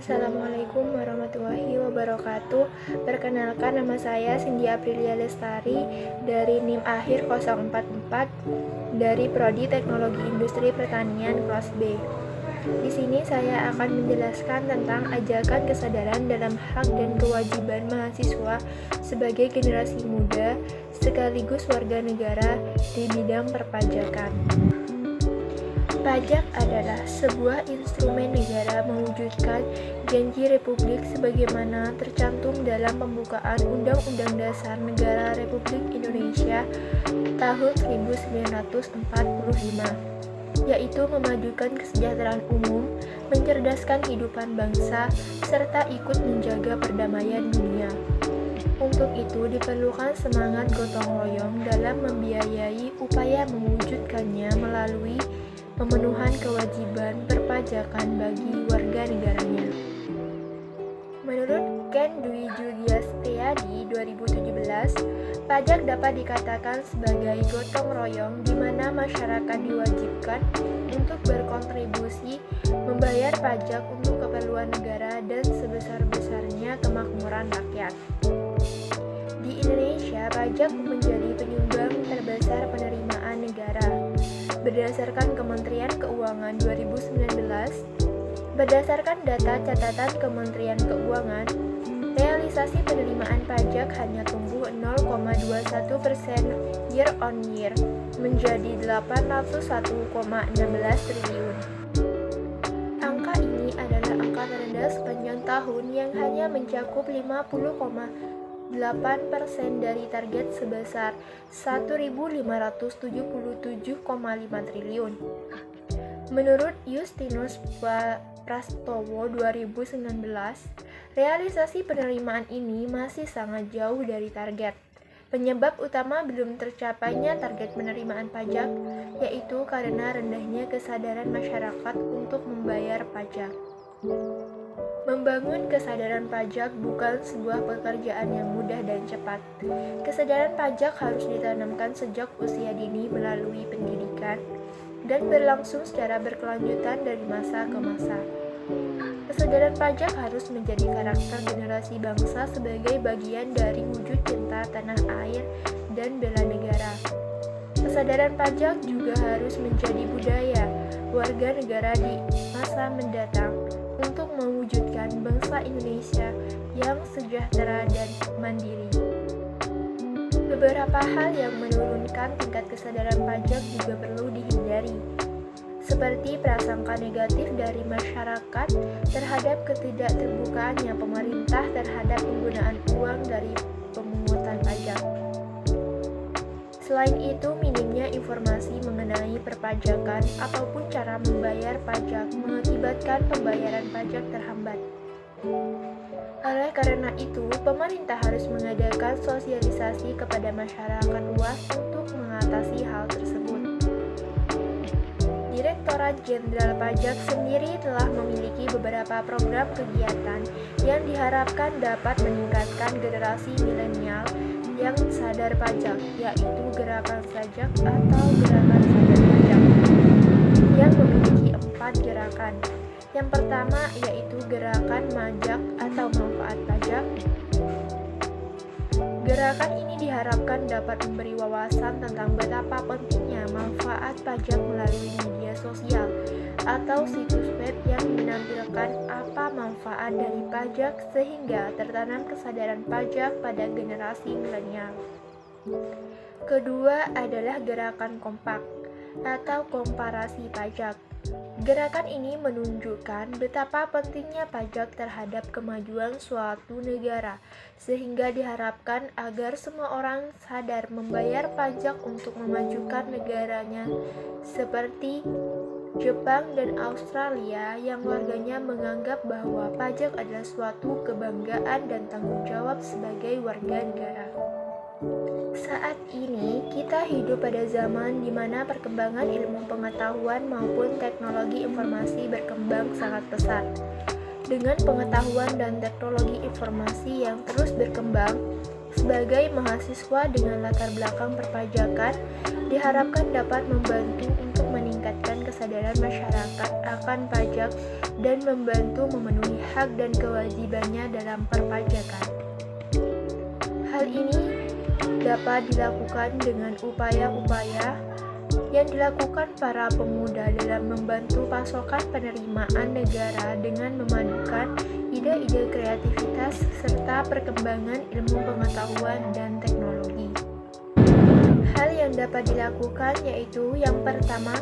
Assalamualaikum warahmatullahi wabarakatuh. Perkenalkan, nama saya Cindy Aprilia Lestari dari NIM akhir 044 dari Prodi Teknologi Industri Pertanian kelas B. Di sini saya akan menjelaskan tentang ajakan kesadaran dalam hak dan kewajiban mahasiswa sebagai generasi muda sekaligus warga negara di bidang perpajakan. Pajak adalah sebuah instrumen negara mewujudkan janji Republik sebagaimana tercantum dalam pembukaan Undang-Undang Dasar Negara Republik Indonesia tahun 1945, yaitu memajukan kesejahteraan umum, mencerdaskan kehidupan bangsa, serta ikut menjaga perdamaian dunia. Untuk itu diperlukan semangat gotong royong dalam membiayai upaya mewujudkannya melalui pemenuhan kewajiban perpajakan bagi warga negaranya. Menurut Ken Dwi Julius Priadi 2017, pajak dapat dikatakan sebagai gotong royong di mana masyarakat diwajibkan untuk berkontribusi membayar pajak untuk keperluan negara dan sebesar-besarnya kemakmuran rakyat. Di Indonesia, pajak menjadi penyumbang terbesar penerimaan negara. Berdasarkan Kementerian Keuangan 2019, berdasarkan data catatan Kementerian Keuangan, realisasi penerimaan pajak hanya tumbuh 0,21% year on year menjadi 801,16 triliun. Angka ini adalah angka terendah sepanjang tahun yang hanya mencakup 50,8% dari target sebesar 1.577,5 triliun. Menurut Justinus Prastowo 2019, realisasi penerimaan ini masih sangat jauh dari target. Penyebab utama belum tercapainya target penerimaan pajak yaitu karena rendahnya kesadaran masyarakat untuk membayar pajak. Membangun kesadaran pajak bukan sebuah pekerjaan yang mudah dan cepat. Kesadaran pajak harus ditanamkan sejak usia dini melalui pendidikan dan berlangsung secara berkelanjutan dari masa ke masa. Kesadaran pajak harus menjadi karakter generasi bangsa sebagai bagian dari wujud cinta tanah air dan bela negara. Kesadaran pajak juga harus menjadi budaya warga negara di masa mendatang untuk mewujudkan bangsa Indonesia yang sejahtera dan mandiri. Beberapa hal yang menurunkan tingkat kesadaran pajak juga perlu dihindari, seperti prasangka negatif dari masyarakat terhadap ketidakterbukaannya pemerintah terhadap penggunaan uang dari pemungutan pajak. Selain itu, minimnya informasi mengenai perpajakan ataupun cara membayar pajak mengakibatkan pembayaran pajak terhambat. Oleh karena itu, pemerintah harus mengadakan sosialisasi kepada masyarakat luas untuk mengatasi hal tersebut. Direktorat Jenderal Pajak sendiri telah memiliki beberapa program kegiatan yang diharapkan dapat meningkatkan generasi milenial yang sadar pajak, yaitu Gerakan Sajak atau Gerakan Sadar Pajak, yang memiliki 4 gerakan. Yang pertama yaitu Gerakan Majak atau Manfaat Pajak. Gerakan ini diharapkan dapat memberi wawasan tentang betapa pentingnya manfaat pajak melalui media sosial atau situs web yang menampilkan apa manfaat dari pajak sehingga tertanam kesadaran pajak pada generasi milenial. Kedua adalah Gerakan Kompak atau Komparasi Pajak. Gerakan ini menunjukkan betapa pentingnya pajak terhadap kemajuan suatu negara, sehingga diharapkan agar semua orang sadar membayar pajak untuk memajukan negaranya, seperti Jepang dan Australia yang warganya menganggap bahwa pajak adalah suatu kebanggaan dan tanggung jawab sebagai warga negara. Saat ini, kita hidup pada zaman di mana perkembangan ilmu pengetahuan maupun teknologi informasi berkembang sangat pesat. Dengan pengetahuan dan teknologi informasi yang terus berkembang, sebagai mahasiswa dengan latar belakang perpajakan, diharapkan dapat membantu untuk meningkatkan kesadaran kesadaran masyarakat akan pajak dan membantu memenuhi hak dan kewajibannya dalam perpajakan. Hal ini dapat dilakukan dengan upaya-upaya yang dilakukan para pemuda dalam membantu pasokan penerimaan negara dengan memadukan ide-ide kreativitas serta perkembangan ilmu pengetahuan dan teknologi. Hal yang dapat dilakukan yaitu yang pertama,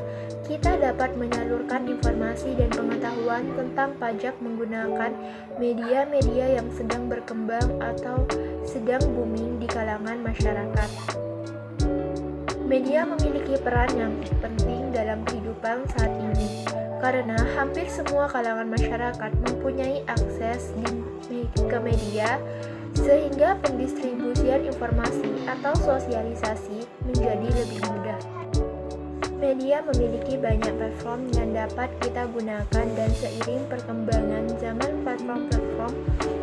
kita dapat menyalurkan informasi dan pengetahuan tentang pajak menggunakan media-media yang sedang berkembang atau sedang booming di kalangan masyarakat. Media memiliki peran yang penting dalam kehidupan saat ini, karena hampir semua kalangan masyarakat mempunyai akses ke media, sehingga pendistribusian informasi atau sosialisasi menjadi lebih mudah. Media memiliki banyak platform yang dapat kita gunakan dan seiring perkembangan zaman platform-platform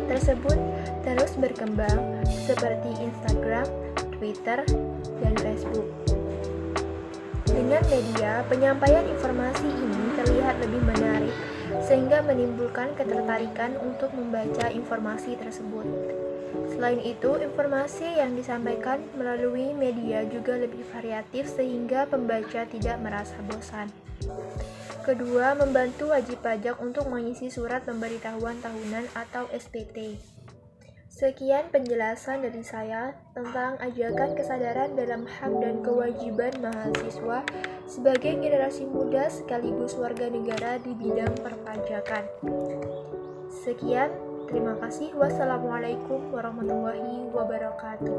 tersebut terus berkembang seperti Instagram, Twitter, dan Facebook. Dengan media, penyampaian informasi ini terlihat lebih menarik sehingga menimbulkan ketertarikan untuk membaca informasi tersebut. Selain itu, informasi yang disampaikan melalui media juga lebih variatif sehingga pembaca tidak merasa bosan. Kedua, membantu wajib pajak untuk mengisi surat pemberitahuan tahunan atau SPT. Sekian penjelasan dari saya tentang ajakan kesadaran dalam hak dan kewajiban mahasiswa sebagai generasi muda sekaligus warga negara di bidang perpajakan. Sekian, terima kasih. Wassalamualaikum warahmatullahi wabarakatuh.